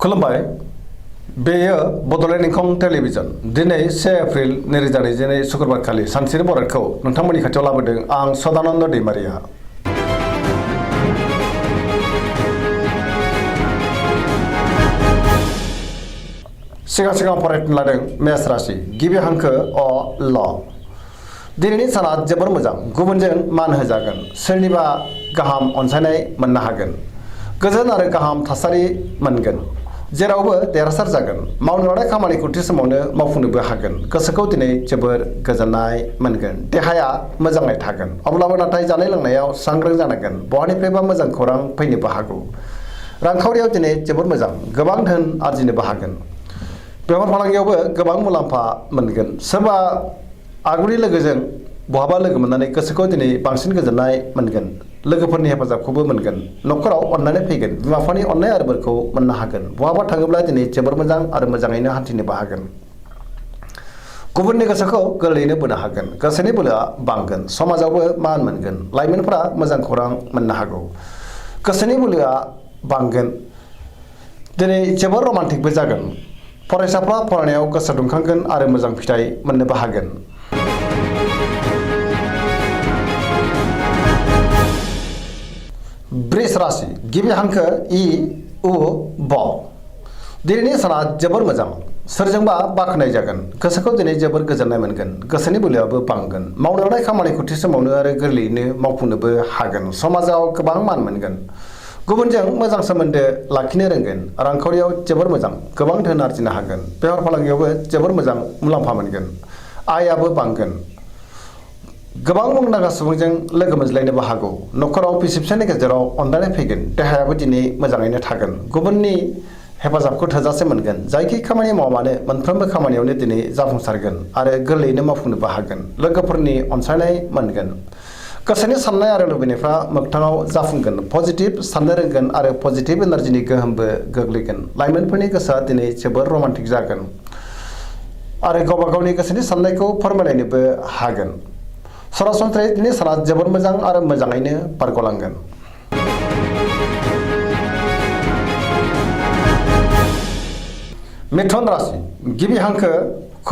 खुलुमबाय बेयो बड'लेण्ड इंखं टेलिभिजन दिनै 1 एप्रिल 2022 शुक्रबारखालि सानसेनि बरादखौ नोंथांमोननि खाथियाव लाबोदों आं सदानन्द दैमारिया। सिगां फरायनो लादों मेष राशि गिबि हांखो अ ल। दिनैनि साना जोबोर मोजां, गुबुनजों मान होजागोन, सोरनिबा गाहाम अनसायनाय मोननो हागोन, गोजोन आरो गाहाम थासारि मोनगोन, जेरावबो देरहासार जागोन, मावनो लानाय खामानिखौ थि समावनो मावफुंनोबो हागोन, गोसोखौ दिनै जोबोर गोजोननाय मोनगोन, देहाया मोजाङै थागोन, अब्लाबो नाथाय जानाय लोंनायाव सांग्रां जानांगोन, बहानिफ्रायबा मोजां खौरां फैनोबो हागौ। रांखावरियाव दिनै जोबोर मोजां, गोबां धोन आरजिनोबो हागोन, बेफार फालांगियावबो गोबां मुलाम्फा मोनगोन, सोरबा आगुनि लोगोजों बहाबा लोगो मोननानै गोसोखौ दिनै बांसिन गोजोननाय मोनगोन, लोगोफोरनि हेफाजाबखौबो मोनगोन, न'खराव अननानै फैगोन, बिमा बिफानि अननाय आरो बोरखौ मोननो हागोन, बहाबा थाङोब्ला दिनै जोबोर मोजां आरो मोजाङैनो हान्थिनोबो हागोन, गुबुननि गोसोखौ गोरलैयैनो बोनो हागोन, गोसोनि बोलोआ बांगोन, समाजावबो मान मोनगोन, लाइमोनफोरा मोजां खौरां मोननो हागौ, गोसोनि बोलोआ बांगोन, दिनै जोबोर रमान्टिकबो जागोन, फरायसाफ्रा फरायनायाव गोसो दुंखांगोन आरो मोजां फिथाइ मोननोबो हागोन। वृष राशि गिबि हांखो इ उ ब। दिनैनि साना जोबोर मोजां, सोरजोंबा बाख्नाय जागोन, गोसोखौ दिनै जोबोर गोजोननाय मोनगोन, गोसोनि बोलोआबो बांगोन, मावनो लानाय खामानिखौ थि समावनो आरो गोरलैयैनो मावफुंनोबो हागोन, समाजाव गोबां मान मोनगोन, गुबुनजों मोजां सोमोन्दो लाखिनो रोंगोन, रांखावरियाव जोबोर मोजां, गोबां धोन आरजिनो हागोन, बेफार फालांगियावबो जोबोर मोजां मुलाम्फा मोनगोन, आयआबो बांगोन, गोबां मुंदांखा सुबुंजों लोगो मोनज्लायनोबो हागौ, न'खराव बिसि फिसायनि गेजेराव अनलायनाय फैगोन, देहायाबो दिनै मोजाङैनो थागोन, गुबुननि हेफाजाबखौ थोजासे मोनगोन, जायखि खामानि मावा मानो मोनफ्रोमबो खामानियावनो दिनै जाफुंसारगोन आरो गोरलैयैनो मावफुंनोबो हागोन, लोगोफोरनि अनसायनाय मोनगोन, गोसोनि साननाय आरो लुबैनायफ्रा मोगथाङाव जाफुंगोन, पजिटिभ साननो रोंगोन आरो पजिटिभ एनार्जिनि गोहोमबो गोग्लैगोन, लाइमोनफोरनि गोसोआ दिनै जोबोर रमान्टिक जागोन आरो गावबा गावनि गोसोनि साननायखौ फोरमायलायनोबो हागोन। सरासनस्रायै दिनै साना जोबोर मोजां आरो मोजाङैनो बारग'लांगोन। मिथुन राशि गिबि हांखो ख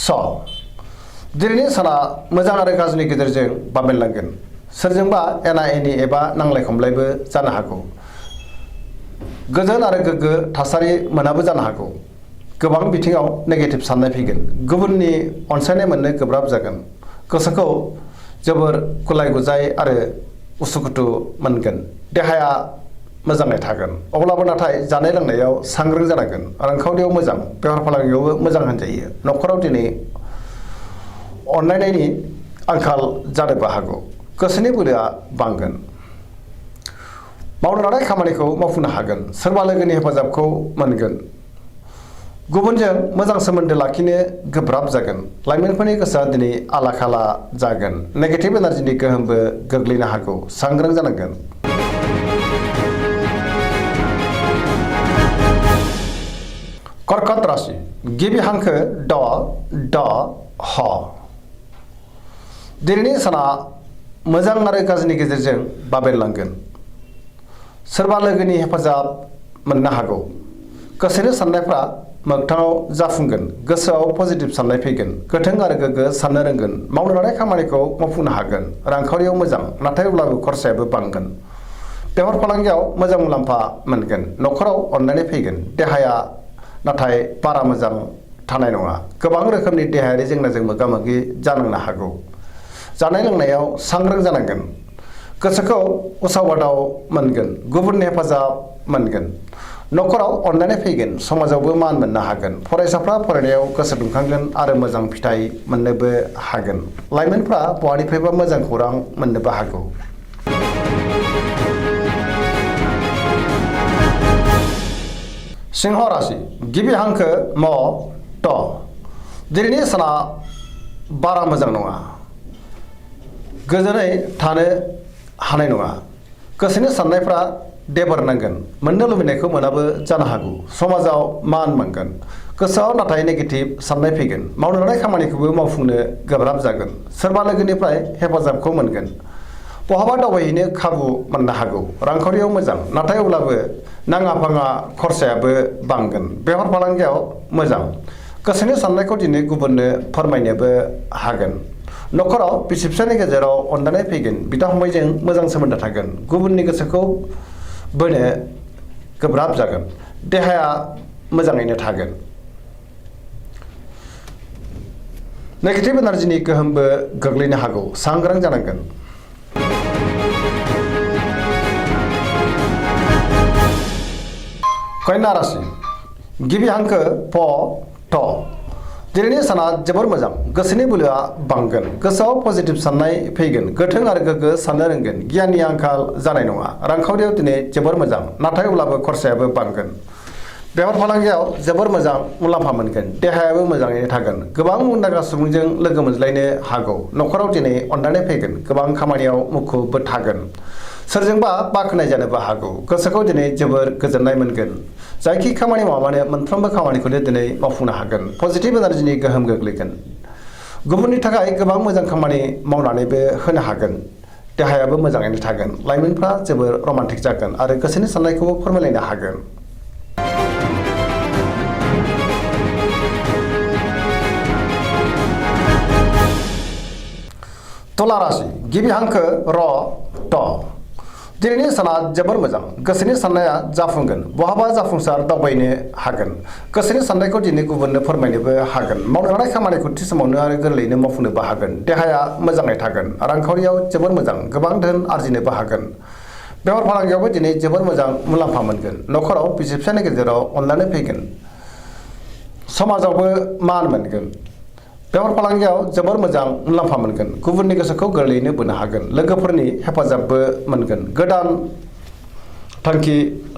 स। दिनैनि साना मोजां आरो गाज्रिनि गेजेरजों बाबेनलांगोन, सोरजोंबा एना एनि एबा नांलाय खमलायबो जानो हागौ, गोजोन आरो गोग्गो थासारि मोनाबो जानो हागौ, गोबां बिथिङाव नेगेटिभ साननाय फैगोन, गुबुननि अनसायनाय मोननो गोब्राब जागोन, गोसोखौ जोबोर गुलाय गुजाय आरो उसुखुथु मोनगोन, देहाया मोजाङै थागोन, अब्लाबो नाथाय जानाय लोंनायाव सांग्रां जानांगोन, रांखावरियाव मोजां, बेफार फालांगियावबो मोजां होनजायो, न'खराव दिनै अनलायनायनि आंखाल जानोबो हागौ, गोसोनि बोलोआ बांगोन, मावनो लानाय खामानिखौ मावफुंनो हागोन, सोरबा लोगोनि हेफाजाबखौ मोनगोन, गुबुनजों मोजां सोमोन्दो लाखिनो गोब्राब जागोन, लाइमोनफोरनि गोसोआ दिनै आला खाला जागोन, नेगेटिभ एनार्जिनि गोहोमबो गोग्लैनो हागौ, सांग्रां जानांगोन। कर्कट राशि गिबि हांखो ड ड ह। दिनैनि साना मोजां आरो गाज्रिनि गेजेरजों बाबेनलांगोन, सोरबा लोगोनि हेफाजाब मोननो हागौ, गोसोनि साननायफ्रा मोगथाङाव जाफुंगोन, गोसोआव पजिटिभ साननाय फैगोन, गोथों आरो गोग्गो साननो रोंगोन, मावनो लानाय खामानिखौ मावफुंनो हागोन, रांखावरियाव मोजां, नाथाय अब्लाबो खरसायाबो बांगोन, बेफार फालांगियाव मोजां मुलाम्फा मोनगोन, न'खराव अनलायनाय फैगोन, देहाया नाथाय बारा मोजां थानाय नङा, गोबां रोखोमनि देहायारि जेंनाजों मोगा मोगि जानांनो हागौ, जानाय लोंनायाव सांग्रां जानांगोन, गोसोखौ उसाव बादाव मोनगोन, गुबुननि हेफाजाब मोनगोन, न'खराव अनलायनाय फैगोन, समाजावबो मान मोननो हागोन, फरायसाफ्रा फरायनायाव गोसो दुंखांगोन आरो मोजां फिथाइ मोननोबो हागोन, लाइमोनफ्रा बहानिफ्रायबा मोजां खौरां मोननोबो हागौ। सिंह राशि गिबि हांखो म ट। दिनैनि साना बारा मोजां नङा, गोजोनै थानो हानाय नङा, गोसोनि साननायफ्रा देबार नांगोन, मोननो लुबैनायखौ मोनाबो जानो हागौ, समाजाव मान मोनगोन, गोसोआव नाथाय नेगेटिभ साननाय फैगोन, मावनो लानाय खामानिखौबो मावफुंनो गोब्राब जागोन, सोरबा लोगोनिफ्राय हेफाजाबखौ मोनगोन, बहाबा दावबायहैनो खाबु मोननो हागौ रांखावरियाव मोजां नाथाय अब्लाबो नाङा फाङा खरसायाबो बांगोन बेफार फालांगियाव मोजां गोसोनि साननायखौ दिनै गुबुननो फोरमायनोबो हागोन नखराव बिसि फिसायनि गेजेराव अनलायनाय फैगोन बिदा फंबायजों मोजां सोमोन्दो थागोन गुबुननि गोसोखौ बोनो गोब्राब जागोन देहाया मोजाङैनो थागोन नेगेटिभ एनार्जिनि गोहोमबो गोग्लैनो हागौ सांग्रां जानांगोन कन्या राशि गिबि हांखो प ट दिनैनि साना जोबोर मोजां गोसोनि बोलोआ बांगोन गोसोआव पजिटिभ साननाय फैगोन गोथों आरो गोग्गो साननो रोंगोन गियाननि आंखाल जानाय नङा रांखावरियाव दिनै जोबोर मोजां नाथाय अब्लाबो खरसायाबो बांगोन बेफार फालांगियाव जोबोर मोजां मुलाम्फा मोनगोन देहायाबो मोजाङैनो थागोन गोबां मुंदांखा सुबुंजों लोगो मोनज्लायनो हागौ नखराव दिनै अनलायनाय फैगोन गोबां खामानियाव मुखुबबो थागोन सोरजोंबा बाख्नाय जानोबो हागौ गोसोखौ दिनै जोबोर गोजोननाय मोनगोन जायखि खामानि मावामानो मोनफ्रोमबो खामानिखौनो दिनै मावफुंनो हागोन पजिटिभ एनार्जिनि गोहोम गोग्लैगोन गुबुननि थाखाय गोबां मोजां खामानि मावनानैबो होनो हागोन देहायाबो मोजाङैनो थागोन लाइमोनफ्रा जोबोर रमान्टिक जागोन आरो गोसोनि साननायखौबो फोरमायलायनो हागोन तुला राशि गिबि हांखो र ट दिनैनि साना जोबोर मोजां गोसोनि साननाया जाफुंगोन बहाबा जाफुंसार दावबायनो हागोन गोसोनि साननायखौ दिनै गुबुननो फोरमायनोबो हागोन मावनो हानाय खामानिखौ थि समावनो आरो गोरलैयैनो मावफुंनोबो हागोन देहाया मोजाङै थागोन रांखावरियाव जोबोर मोजां गोबां धोन आरजिनोबो हागोन बेफार फालांगियावबो दिनै जोबोर मोजां मुलाम्फा मोनगोन नखराव बिसि फिसायनि गेजेराव अनलायनाय फैगोन समाजावबो मान मोनगोन बेफार फालांगियाव जोबोर मोजां मुलाम्फा मोनगोन गुबुननि गोसोखौ गोरलैयैनो बोनो हागोन लोगोफोरनि हेफाजाबबो मोनगोन गोदान थांखि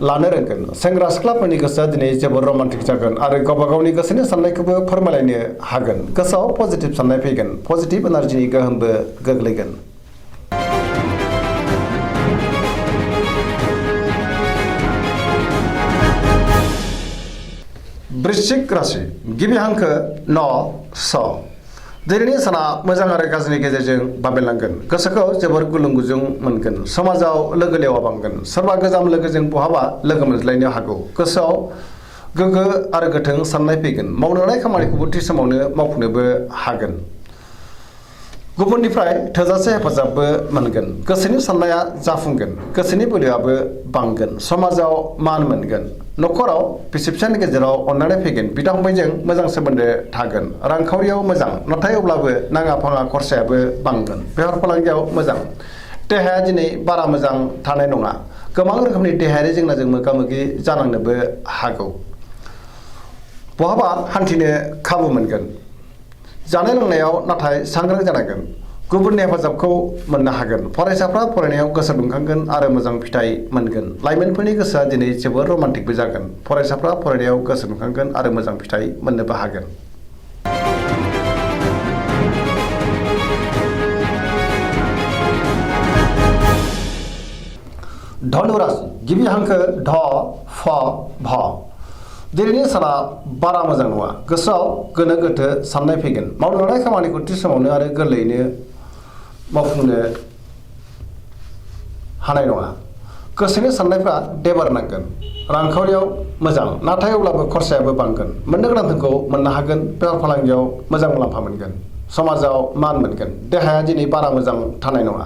लानो रोंगोन सेंग्रा सिख्लाफोरनि गोसोआ दिनै जोबोर रमान्टिक जागोन आरो गावबा गावनि गोसोनि साननायखौबो फोरमायलायनो हागोन गोसोआव पजिटिभ साननाय फैगोन पजिटिभ एनार्जिनि गोहोमबो गोग्लैगोन वृश्चिक राशि गिबि हांखो न स दिनैनि साना मोजां आरो गाज्रिनि गेजेरजों बाबेनलांगोन गोसोखौ जोबोर गुलुं गुजुं मोनगोन समाजाव लोगो लेवा बांगोन सोरबा गोजाम लोगोजों बहाबा लोगो मोनज्लायनो हागौ गोसोआव गोग्गो आरो गोथों साननाय फैगोन मावनो हानाय खामानिखौबो थि समावनो मावफुंनोबो हागोन गुबुननिफ्राय थोजासे हेफाजाबबो मोनगोन गोसोनि साननाया जाफुंगोन गोसोनि बोलोआबो बांगोन समाजाव मान मोनगोन नखराव बिसि फिसायनि गेजेराव अनलायनाय फैगोन बिदा फंबायजों मोजां सोमोन्दो थागोन रांखावरियाव मोजां नाथाय अब्लाबो नाङा फाङा खरसायाबो बांगोन बेफार फालांगियाव मोजां देहाया दिनै बारा मोजां थानाय नङा गोबां रोखोमनि देहायारि जेंनाजों मोगा मोगि जानांनोबो हागौ बहाबा हान्थिनो खाबु मोनगोन जानाय लोंनायाव नाथाय सांग्रां जानांगोन गुबुननि हेफाजाबखौ मोननो हागोन फरायसाफ्रा फरायनायाव गोसो दुंखांगोन आरो मोजां फिथाइ मोनगोन लाइमोनफोरनि गोसोआ दिनै जोबोर रमान्टिकबो जागोन फरायसाफ्रा फरायनायाव गोसो दुंखांगोन आरो मोजां फिथाइ मोननोबो हागोन धनु राशि गिबि हांखो ढ फ भ दिनैनि साना बारा मोजां नङा गोसोआव गोनो गोथो साननाय फैगोन मावनो हानाय खामानिखौ थि समावनो आरो गोरलैयैनो मावफुंनो हानाय नङा गोसोनि साननायफ्रा देबार नांगोन रांखावरियाव मोजां नाथाय अब्लाबो खरसायाबो बांगोन मोननो गोनां धोनखौ मोननो हागोन बेफार फालांगियाव मोजां मुलाम्फा मोनगोन समाजाव मान मोनगोन देहाया दिनै बारा मोजां थानाय नङा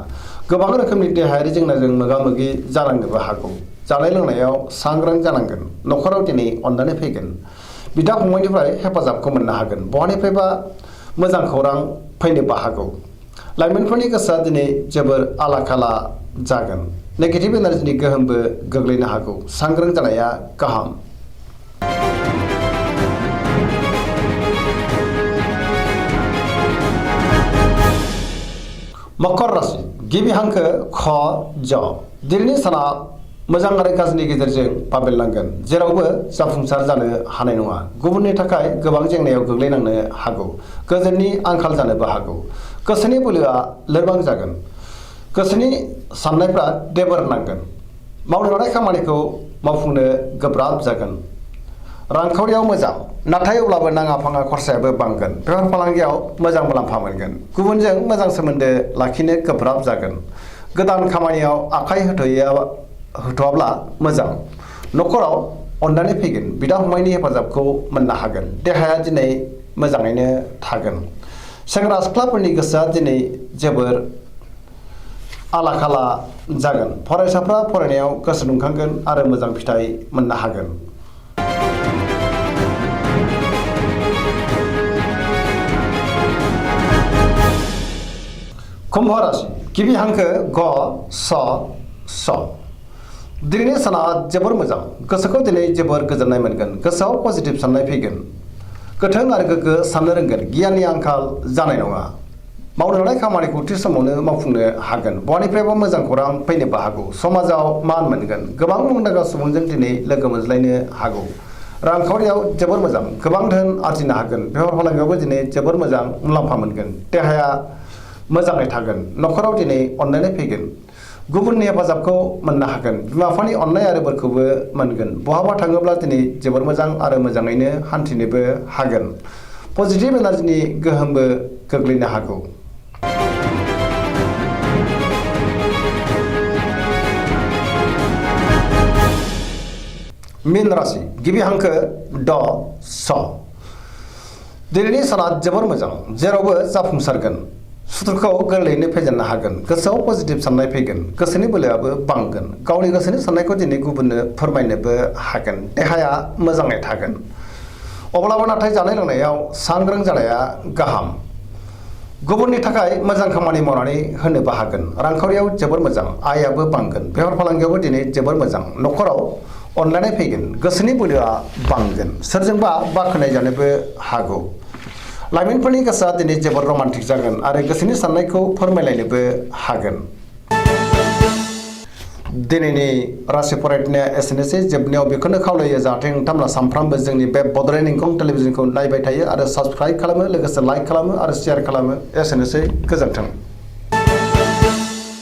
गोबां रोखोमनि देहायारि जेंनाजों मोगा मोगि जानांनोबो हागौ जानाय लोंनायाव सांग्रां जानांगोन नखराव दिनै अनलायनाय फैगोन बिदा फंबायनिफ्राय हेफाजाबखौ मोननो हागोन बहानिफ्रायबा मोजां खौरां फैनोबो हागौ लाइमोनफोरनि गोसोआ दिनै जोबोर आला खाला जागोन नेगेटिभ एनार्जिनि गोहोमबो गोग्लैनो हागौ सांग्रां जानाया गाहाम मकर राशि गिबि हांखो ख ज दिनैनि साना मोजां आरो गाज्रिनि गेजेरजों बाबेनलांगोन जेरावबो जाफुंसार जानो हानाय नङा गुबुननि थाखाय गोबां जेंनायाव गोग्लैनांनो हागौ गोजोननि आंखाल जानोबो हागौ गोसोनि बोलोआ लोरबां जागोन गोसोनि साननायफ्रा देबार नांगोन मावनो हानाय खामानिखौ मावफुंनो गोब्राब जागोन रांखावरियाव मोजां नाथाय अब्लाबो नाङा फाङा खरसायाबो बांगोन बेफार फालांगियाव मोजां मुलाम्फा मोनगोन गुबुनजों मोजां सोमोन्दो लाखिनो गोब्राब जागोन गोदान खामानियाव आखाइ होथ'वाब्ला मोजां। न'खराव अननानै फैगोन, बिदा फंबायनि हेफाजाबखौ मोननो हागोन। देहाया दिनै मोजाङैनो थागोन। सेंग्रा सिख्लाफोरनि गोसोआ दिनै जोबोर आला खाला जागोन। फरायसाफ्रा फरायनायाव गोसो दुंखांगोन आरो मोजां फिथाइ मोननो हागोन। कुम्भ राशि गिबि हांखो ग स स। दिनैनि साना जोबोर मोजां। गोसोखौ दिनै जोबोर गोजोननाय मोनगोन। गोसोआव पजिटिभ साननाय फैगोन। गोथों आरो गोग्गो साननो रोंगोन। गियाननि आंखाल जानाय नङा। मावनो लानाय खामानिखौ थि समावनो मावफुंनो हागोन। बहानिफ्रायबा मोजां खौरां फैनोबो हागौ। समाजाव मान मोनगोन। गोबां मुंदांखा सुबुंजों दिनै लोगो मोनज्लायनो हागौ। रांखावरियाव जोबोर मोजां। गोबां धोन आरजिनो हागोन। बेफार फालांगियावबो दिनै जोबोर मोजां मुलाम्फा मोनगोन। देहाया मोजाङै थागोन। न'खराव दिनै अनलायनाय फैगोन। गुबुननि हेफाजाबखौ मोननो हागोन। बिमा बिफानि अननाय आरो बोरखौबो मोनगोन। बहाबा थाङोब्ला दिनै जोबोर मोजां आरो मोजाङैनो हान्थिनोबो हागोन। पजिटिभ एनार्जिनि गोहोमबो गोग्लैनो हागौ। मीन राशि गिबि हांखो ड स। दिनैनि साना जोबोर मोजां। जेरावबो जाफुंसारगोन। सुथुरखौ गोरलैयैनो फेजेननो हागोन। गोसोआव पजिटिभ साननाय फैगोन। गोसोनि बोलोआबो बांगोन। गावनि गोसोनि साननायखौ दिनै गुबुननो फोरमायनोबो हागोन। देहाया मोजाङै थागोन। अब्लाबो नाथाय जानाय लोंनायाव सांग्रां जानाया गाहाम। गुबुननि थाखाय मोजां खामानि मावनानै होनोबो हागोन। रांखावरियाव जोबोर मोजां। आयाबो बांगोन। बेफार फालांगियावबो दिनै जोबोर मोजां। न'खराव अनलायनाय फैगोन। गोसोनि बोलोआ बांगोन। सोरजोंबा बाख्नाय जानोबो हागौ। लाइमोनफोरनि गोसोआ दिनै जोबोर रमान्टिक जागोन आरो गोसोनि साननायखौ फोरमायलायनोबो हागोन। दिनैनि राशि फरायनाया एसेनोसै। जोबनायाव बेखौनो खावलायो जाहाथे नोंथांमोना सानफ्रामबो जोंनि बे बड'लेण्ड इंखं टेलिभिजनखौ नायबाय थायो आरो साबस्क्राइब खालामो, लोगोसे लाइक खालामो आरो शेयार खालामो। एसेनोसै, गोजोन्थों।